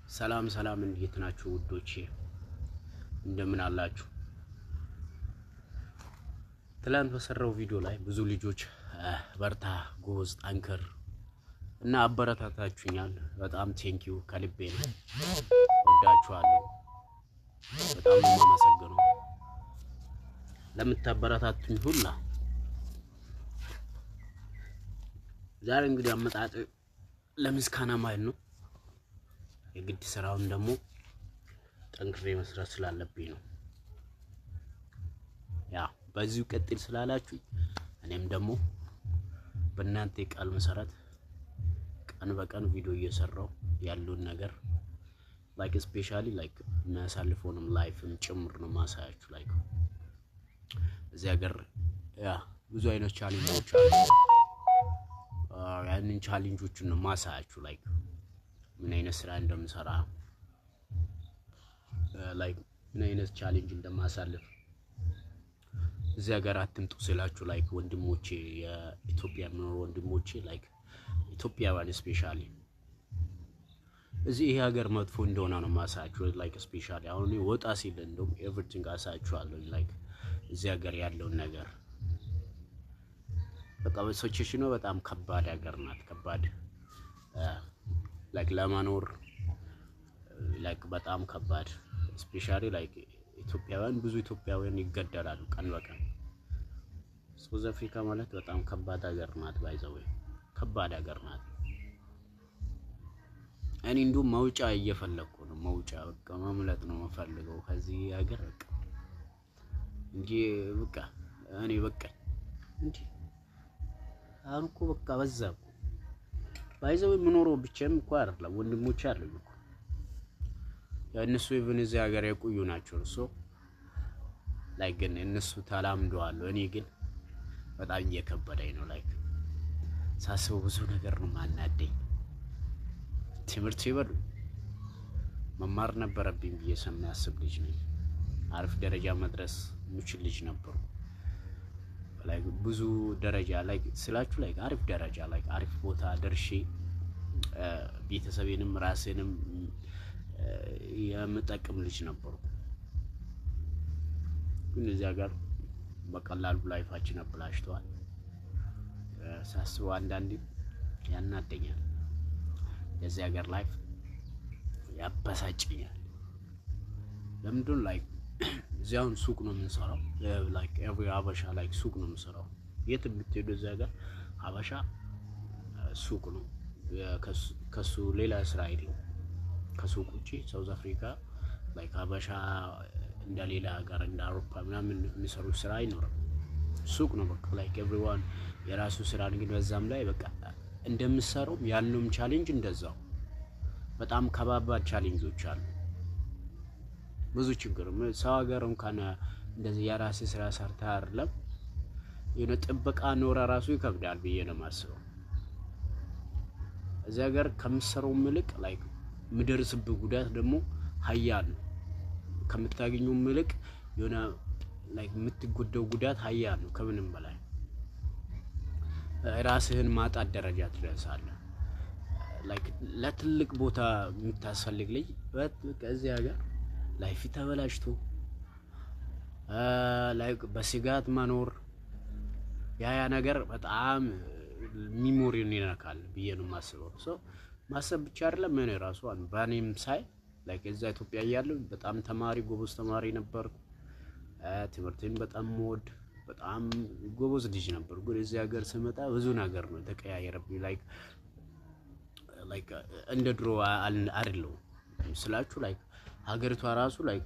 ሰላም ሰላም እንዴት ናችሁ ውዶቼ እንደምን አላችሁ? ትላንት በሰራው ቪዲዮ ላይ ብዙ ልጆች በርታ ጎዝ ጠንክር እና አበረታታችሁኛል። በጣም ቴንኪው ከልቤ ነው። ወዳችኋለሁ። በጣም የማመሰግነው ለምታበረታቱኝ ሁላ። ዛሬ እንግዲህ አመጣጥ ለምስጋና ማለት ነው። የግድ ስራውን ደግሞ ጠንክሬ መስራት ስላለብኝ ነው። ያ በዚሁ ቀጥል ስላላችሁ እኔም ደግሞ በእናንተ ቃል መሰረት ቀን በቀን ቪዲዮ እየሰራው ያሉን ነገር ላይክ ስፔሻሊ ላይክ የሚያሳልፈውንም ላይፍም ጭምር ነው ማሳያችሁ። ላይክ እዚህ ሀገር ያ ብዙ አይነት ቻሌንጆች አሉ። ያንን ቻሌንጆችን ነው ማሳያችሁ። ላይክ ምን አይነት ስራ እንደምሰራ ላይክ ምን አይነት ቻሌንጅ እንደማሳልፍ እዚህ ሀገር አትምጡ ስላችሁ ላይክ ወንድሞቼ የኢትዮጵያ የሚኖሩ ወንድሞቼ ላይክ ኢትዮጵያውያን ስፔሻሊ እዚህ ይሄ ሀገር መጥፎ እንደሆነ ነው ማሳያችሁ። ላይክ ስፔሻሊ አሁን ወጣ ሲል እንደውም ኤቭሪቲንግ አሳያችኋለሁ። ላይክ እዚህ ሀገር ያለውን ነገር በቃ ሲቹዌሽኑ በጣም ከባድ ሀገር ናት። ከባድ ላይክ ለማኖር ላይክ በጣም ከባድ ስፔሻሊ ላይክ ኢትዮጵያውያን ብዙ ኢትዮጵያውያን ይገደላሉ ቀን በቀን። ሳውዝ አፍሪካ ማለት በጣም ከባድ ሀገር ናት። ባይዘው ከባድ ሀገር ናት። እኔ እንደውም መውጫ እየፈለኩ ነው። መውጫ በቃ መምለጥ ነው የምፈልገው ከዚህ ሀገር በቃ እንጂ በቃ እኔ በቃ እንጂ አሁን እኮ በቃ በዛው ባይዘው የምኖረው ብቻዬን እኮ አይደለም ወንድሞቼ አሉኝ እኮ እነሱ ኢቭን እዚህ ሀገር የቆዩ ናቸው። ላይክ ግን እነሱ ተላምደዋል። እኔ ግን በጣም እየከበደኝ ነው። ላይክ ሳስበው ብዙ ነገር ነው ማናደኝ። ትምህርት ይበሉ መማር ነበረብኝ ብዬ የሚያስብ ልጅ ነኝ። አሪፍ ደረጃ መድረስ የምችል ልጅ ነበርኩ። ላይክ ብዙ ደረጃ ላይክ ስላችሁ ላይክ አሪፍ ደረጃ ላይክ አሪፍ ቦታ ደርሼ ቤተሰቤንም ራሴንም የምጠቅም ልጅ ነበርኩ። ግን እዚህ ሀገር በቀላሉ ላይፋችን አበላሽተዋል። ሳስበው አንዳንዴ ያናደኛል። የዚህ ሀገር ላይፍ ያበሳጨኛል። ለምንድን ላይክ እዚያውን ሱቅ ነው የምንሰራው። ላይክ ኤቭሪ አበሻ ላይክ ሱቅ ነው የምንሰራው። የት ብትሄዱ እዚህ ሀገር አበሻ ሱቅ ነው። ከሱ ሌላ ስራ የለም። ከሱቅ ውጪ ሳውዝ አፍሪካ ላይክ አበሻ እንደሌላ ሀገር እንደ አውሮፓ ምናምን የሚሰሩ ስራ አይኖርም። ሱቅ ነው በቃ ላይክ ኤቭሪዋን የራሱ ስራ ግን በዛም ላይ በቃ እንደምሰራው ያለውም ቻሌንጅ እንደዛው በጣም ከባባድ ቻሌንጆች አሉ። ብዙ ችግር ሰው ሀገር እንኳን እንደዚህ የራስ ስራ ሰርታ አይደለም የሆነ ጥበቃ ኖራ ራሱ ይከብዳል ብዬ ነው የማስበው። እዚህ ሀገር ከምሰራው ምልቅ ላይክ ምድርስብ ጉዳት ደግሞ ሀያል ነው። ከምታገኙ ምልቅ የሆነ ላይክ የምትጎደው ጉዳት ሀያል ነው። ከምንም በላይ ራስህን ማጣት ደረጃ ትደርሳለህ። ላይክ ለትልቅ ቦታ የምታስፈልግ ልጅ በዚህ ሀገር ላይፍ ተበላሽቶ ላይክ በስጋት መኖር ያ ነገር በጣም ሚሞሪውን ይነካል ብዬ ነው የማስበው። ማሰብ ብቻ አይደለም እኔ ራሱ ባኔም ሳይ ላይክ እዛ ኢትዮጵያ እያለሁ በጣም ተማሪ ጎበዝ ተማሪ ነበርኩ። ትምህርቴን በጣም ሞድ በጣም ጎበዝ ልጅ ነበር። ግን እዚህ ሀገር ስመጣ ብዙ ነገር ነው ተቀያየረብኝ። ላይክ እንደ ድሮ አይደለም ስላችሁ ላይክ ሀገሪቷ ራሱ ላይክ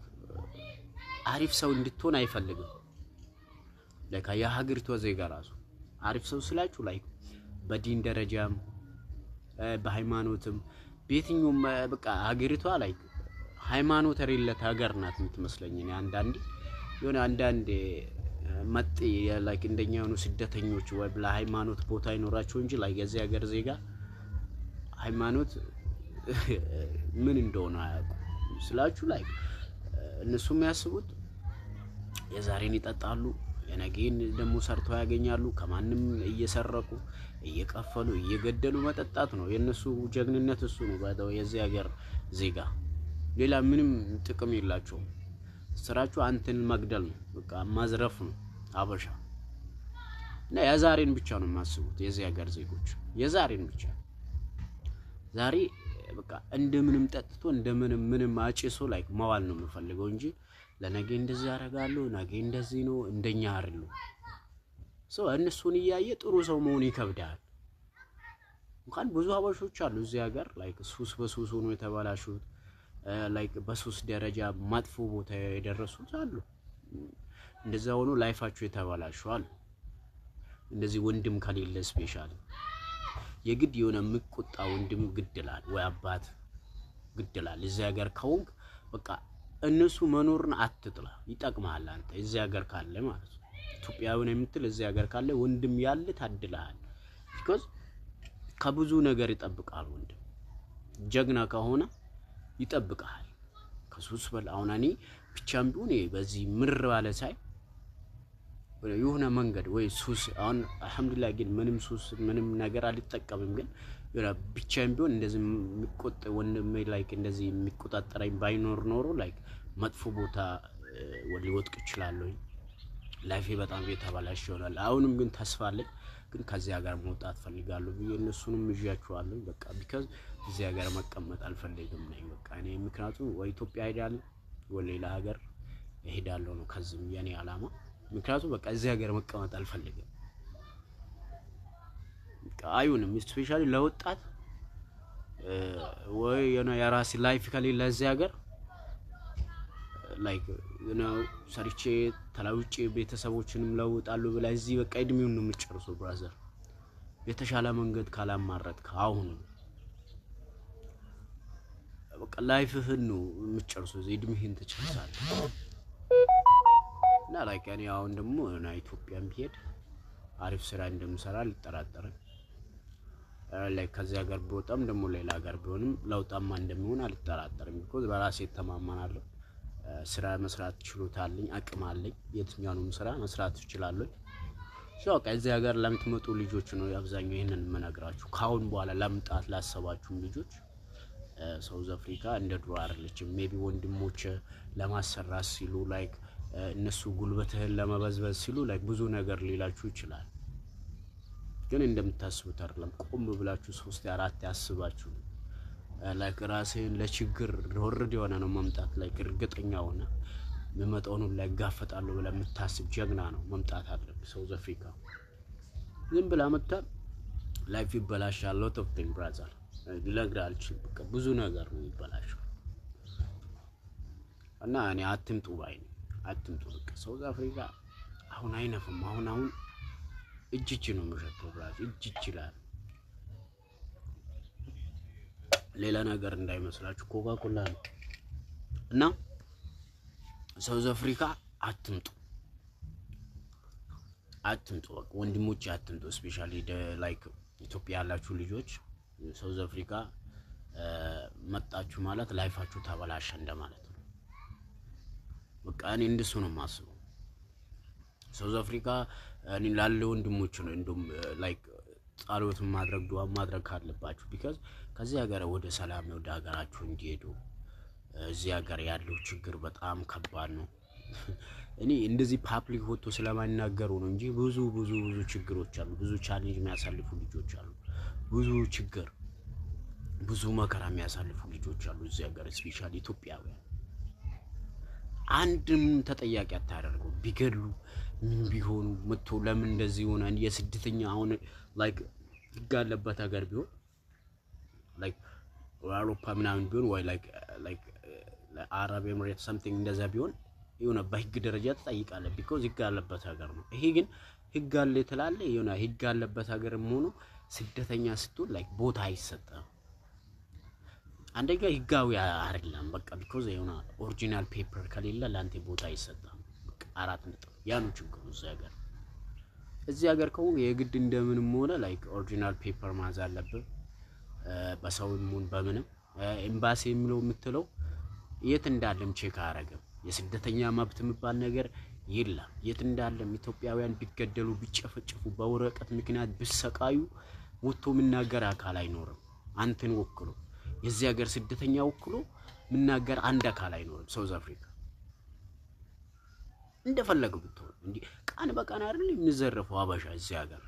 አሪፍ ሰው እንድትሆን አይፈልግም። ላይክ የሀገሪቷ ዜጋ ራሱ አሪፍ ሰው ስላችሁ ላይክ በዲን ደረጃም በሃይማኖትም በየትኛውም በቃ ሀገሪቷ ላይክ ሃይማኖት የሌላት ሀገር ናት የምትመስለኝ። እኔ አንዳንድ መጤ ላይክ እንደኛ የሆኑ ስደተኞች ወይ ለሃይማኖት ቦታ ይኖራቸው እንጂ ላይክ የዚህ ሀገር ዜጋ ሃይማኖት ምን እንደሆነ አያውቁም ስላችሁ ላይክ እነሱ የሚያስቡት የዛሬን ይጠጣሉ የነገን ደግሞ ሰርተው ያገኛሉ። ከማንም እየሰረቁ እየቀፈሉ እየገደሉ መጠጣት ነው የነሱ ጀግንነት እሱ ነው። ባዳው የዚህ ሀገር ዜጋ ሌላ ምንም ጥቅም የላቸውም ስራቸው አንተን መግደል ነው በቃ ማዝረፍ ነው አበሻ እና የዛሬን ብቻ ነው ማስቡት የዚህ ሀገር ዜጎች የዛሬን ብቻ ዛሬ በቃ እንደምንም ጠጥቶ እንደምንም አጭሶ ላይክ ማዋል ነው የምፈልገው እንጂ ለነገ እንደዚህ ያረጋለሁ ነገ እንደዚህ ነው እንደኛ አይደሉ ሰው እነሱን ያያየ ጥሩ ሰው መሆን ይከብዳል እንኳን ብዙ አበሾች አሉ እዚህ ሀገር ላይክ ሱስ በሱስ ሆኖ የተባላሹት ላይክ በሱስ ደረጃ ማጥፎ ቦታ የደረሱት አሉ እንደዛ ሆኖ ላይፋቸው የተባላሹ እንደዚህ ወንድም ከሌለ ስፔሻሊ የግድ የሆነ ምቁጣ ወንድም ግድላል ወይ አባት ግድላል እዚህ ሀገር ከሆንክ በቃ እነሱ መኖርን አትጥላ ይጠቅማል አንተ እዚህ ሀገር ካለ ማለት ነው ኢትዮጵያዊ ነው የምትል እዚህ ሀገር ካለ ወንድም ያለ ታድላል because ከብዙ ነገር ይጠብቃል ወንድም ጀግና ከሆነ ይጠብቃል ከሱስ በላውና እኔ ብቻም ቢሆን በዚህ ምር ባለ ሳይ የሆነ መንገድ ወይ ሱስ አሁን አልহামዱሊላህ ግን ምንም ሱስ ምንም ነገር አልተጠቀምም ግን የሆነ ብቻም ቢሆን እንደዚህ የሚቆጥ ወንድም ላይክ እንደዚህ የሚቆጣጠረኝ ባይኖር ኖሮ ላይክ መጥፎ ቦታ ወልወጥቅ ይችላል ላይፌ በጣም የተባላሽ ይሆናል አሁንም ግን ተስፋ አለኝ ግን ከዚህ ሀገር መውጣት ፈልጋለሁ በእነሱንም ይያቸዋለሁ በቃ because እዚህ ሀገር መቀመጥ አልፈልግም ነኝ በቃ እኔ ምክንያቱም ወይ ኢትዮጵያ ሄዳለሁ ወይ ሌላ ሀገር እሄዳለሁ ነው ከዚህ የኔ አላማ ምክንያቱም በቃ እዚህ ሀገር መቀመጥ አልፈልግም አይሁንም ስፔሻሊ ለወጣት ወይ የራስ ላይፍ ከሌለ እዚህ ሀገር ላይክ ሰርቼ ተላውጪ ቤተሰቦችንም ለውጣለሁ ብላ እዚህ በቃ እድሜውን ነው የምትጨርሰው ብራዘር የተሻለ መንገድ ካላማረጥክ አሁን በቃ ላይፍህን ነው የምትጨርሰው እድሜህን ትጨርሳለህ እና ላይክ እኔ አሁን ደግሞ ኢትዮጵያም ቢሄድ አሪፍ ስራ እንደምሰራ አልጠራጠርም ላይክ ከዚህ ሀገር ብወጣም ደግሞ ሌላ ሀገር ቢሆንም ለውጣማ እንደሚሆን አልጠራጠርም because በራሴ ተማመናለሁ ስራ መስራት ችሎታለኝ አቅም አለኝ የትኛውንም ስራ መስራት እችላለሁ ሶ ከዚህ ሀገር ለምትመጡ ልጆች ነው አብዛኛው ይሄንን መናገራችሁ ካሁን በኋላ ለምጣት ላሰባችሁ ልጆች ሳውዝ አፍሪካ እንደ ድሮ አይደለችም ሜቢ ወንድሞች ለማሰራት ሲሉ ላይክ እነሱ ጉልበትህን ለመበዝበዝ ሲሉ ላይክ ብዙ ነገር ሊላችሁ ይችላል ግን እንደምታስቡት አይደለም ቆም ብላችሁ 3 4 ያስባችሁ ላይክ ራስህን ለችግር ወርድ የሆነ ነው መምጣት ላይክ እርግጠኛ ሆነ መመጣውን ላይ ጋፈጣለሁ ብለ የምታስብ ጀግና ነው መምጣት አለበት ሳውዝ አፍሪካ ዝም ብላ መጣ ላይፍ ይበላሻል lot of thing brother ለግራልች በቃ ብዙ ነገር ነው ይበላሻል እና እኔ አትምጡ ባይ አትምጡ በቃ ሳውዝ አፍሪካ አሁን አይነፍም አሁን እጅ ነው መሸተው ብራዝ እጅ ይችላል ሌላ ነገር እንዳይመስላችሁ ኮካ-ኮላ ነው እና ሳውዝ አፍሪካ አትምጡ ወንድሞች አትምጡ ስፔሻሊ ላይክ ኢትዮጵያ ያላችሁ ልጆች ሳውዝ አፍሪካ መጣችሁ ማለት ላይፋችሁ ተበላሸ እንደማለት ነው በቃ እኔ እንደሱ ነው ማስበው ሳውዝ አፍሪካ እኔ ላለ ወንድሞች ነው እንደም ላይክ ጻሎት ማድረግ ዱዓ ማድረግ አለባችሁ because ከዚህ ሀገር ወደ ሰላም ወደ ሀገራችሁ እንዲሄዱ እዚህ ሀገር ያለው ችግር በጣም ከባድ ነው እኔ እንደዚህ ፓብሊክ ሆቶ ስለማይናገሩ ነው እንጂ ብዙ ችግሮች አሉ ብዙ ቻሌንጅ የሚያሳልፉ ልጆች አሉ ብዙ ችግር ብዙ መከራ የሚያሳልፉ ልጆች አሉ እዚህ ሀገር ስፔሻሊ ኢትዮጵያውያን አንድም ተጠያቂ አታደርጉ ቢገሉ ምን ቢሆኑ መጥቶ ለምን እንደዚህ ሆነ የስደተኛ አሁን ላይክ ይጋለበት ሀገር ቢሆን ላይክ አውሮፓ ምናምን ቢሆን ወይ ላይክ አረብ ኤሚሬት something እንደዛ ቢሆን የሆነ በህግ ደረጃ ተጠይቃለ because ይጋለበት ሀገር ነው ይሄ ግን ህግ አለ ተላለ የሆነ ህግ አለበት ሀገርም ሆኖ ስደተኛ ስትሆን ላይክ ቦታ አይሰጣም አንደኛ ህጋዊ አይደለም በቃ because የሆነ ኦሪጂናል ፔፐር ከሌለ ላንተ ቦታ አይሰጣም በቃ አራት ነጥብ ያኑ ችግሩ እዚህ ሀገር ከሆነ የግድ እንደምንም ሆነ ላይክ ኦሪጂናል ፔፐር ማዝ አለበት በሰውም ሆነ በምንም ኤምባሲ የሚለው የምትለው የት እንዳለም ቼክ አረጋም የስደተኛ መብት የሚባል ነገር የለም የት እንዳለም ኢትዮጵያውያን ቢገደሉ ቢጨፈጨፉ በወረቀት ምክንያት ቢሰቃዩ ወጥቶ ምናገር አካል አይኖርም አንተን ወክሎ የዚህ ሀገር ስደተኛ ወክሎ ምናገር አንድ አካል አይኖርም። ሳውዝ አፍሪካ እንደፈለገው ብትሆን እንዴ ቃን በቃን አይደል የሚዘረፈው አበሻ እዚህ ሀገር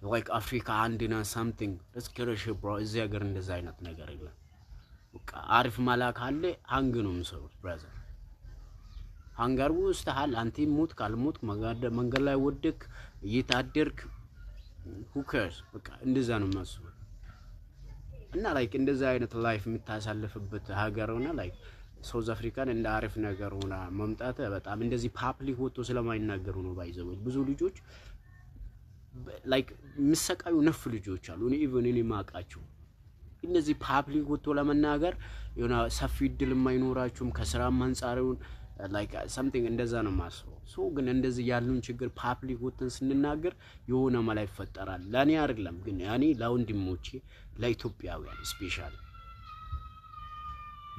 like አፍሪካ አንድና something እስከረሽ ብሮ እዚህ ሀገር እንደዛ አይነት ነገር የለም። በቃ አሪፍ ማላክ አለ ሃንግ ነው የምሰሩት ብራዘር ሃንጋር ውስጥ ሀል አንተ ሞት ካልሞት መንገድ ላይ ወደክ እየታደርክ who cares በቃ እንደዛ ነው የማስበው። እና ላይክ እንደዛ አይነት ላይፍ የምታሳልፍበት ሀገር ሆነ ላይክ ሳውዝ አፍሪካን እንደ አሪፍ ነገር ሆና መምጣት በጣም እንደዚህ ፓብሊክ ወጥቶ ስለማይናገሩ ነው ባይዘው ብዙ ልጆች ላይክ ምሰቃዩ ነፍ ልጆች አሉ እኔ ኢቭን እኔ ማቃቸው እነዚህ ፓብሊክ ወጥቶ ለመናገር የሆነ ሰፊ እድል የማይኖራቸውም ከስራም አንፃሩን ላይክ something እንደዛ ነው ማስበው። ሶ ግን እንደዚህ ያሉን ችግር ፓብሊክ ወጥተን ስንናገር የሆነ መላ ይፈጠራል። ለኔ አይደለም ግን ያኔ ለወንድሞቼ ለኢትዮጵያውያን ስፔሻሊ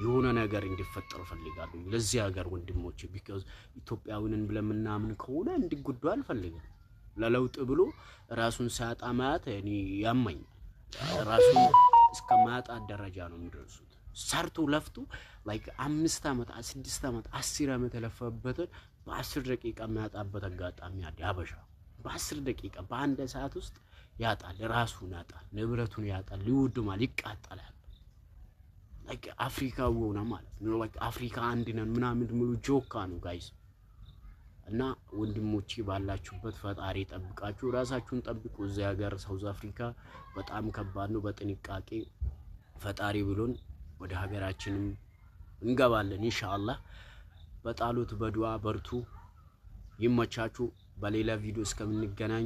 የሆነ ነገር እንዲፈጠር ፈልጋለሁ ለዚህ ሀገር ወንድሞቼ because ኢትዮጵያውያንን ብለምናምን ከሆነ እንዲጎዱ አልፈልግም። ለለውጥ ብሎ ራሱን ሳያጣ ማያት እኔ ያመኛል። ራሱን እስከ ማጣት ደረጃ ነው የሚደርሱት። ሰርቶ ለፍቶ ላይክ 5 አመት 6 አመት 10 አመት ለፈበትን በ10 ደቂቃ የሚያጣበት አጋጣሚ አለ። አበሻ በ10 ደቂቃ በአንድ ሰዓት ውስጥ ያጣል፣ ራሱን ያጣል፣ ንብረቱን ያጣል፣ ሊወድማል፣ ይቃጠላል። ላይክ አፍሪካው ሆነ ማለት ነው። ላይክ አፍሪካ አንድ ነን ምናምን ሙሉ ጆካ ነው ጋይስ። እና ወንድሞቼ ባላችሁበት ፈጣሪ ጠብቃችሁ ራሳችሁን ጠብቁ። እዚህ ሀገር ሳውዝ አፍሪካ በጣም ከባድ ነው። በጥንቃቄ ፈጣሪ ብሎን ወደ ሀገራችንም እንገባለን ኢንሻአላህ። በጣሉት በዱዓ በርቱ፣ ይመቻችሁ። በሌላ ቪዲዮ እስከምንገናኝ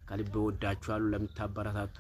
ከልብ ወዳችኋለሁ። ለምታበረታቱ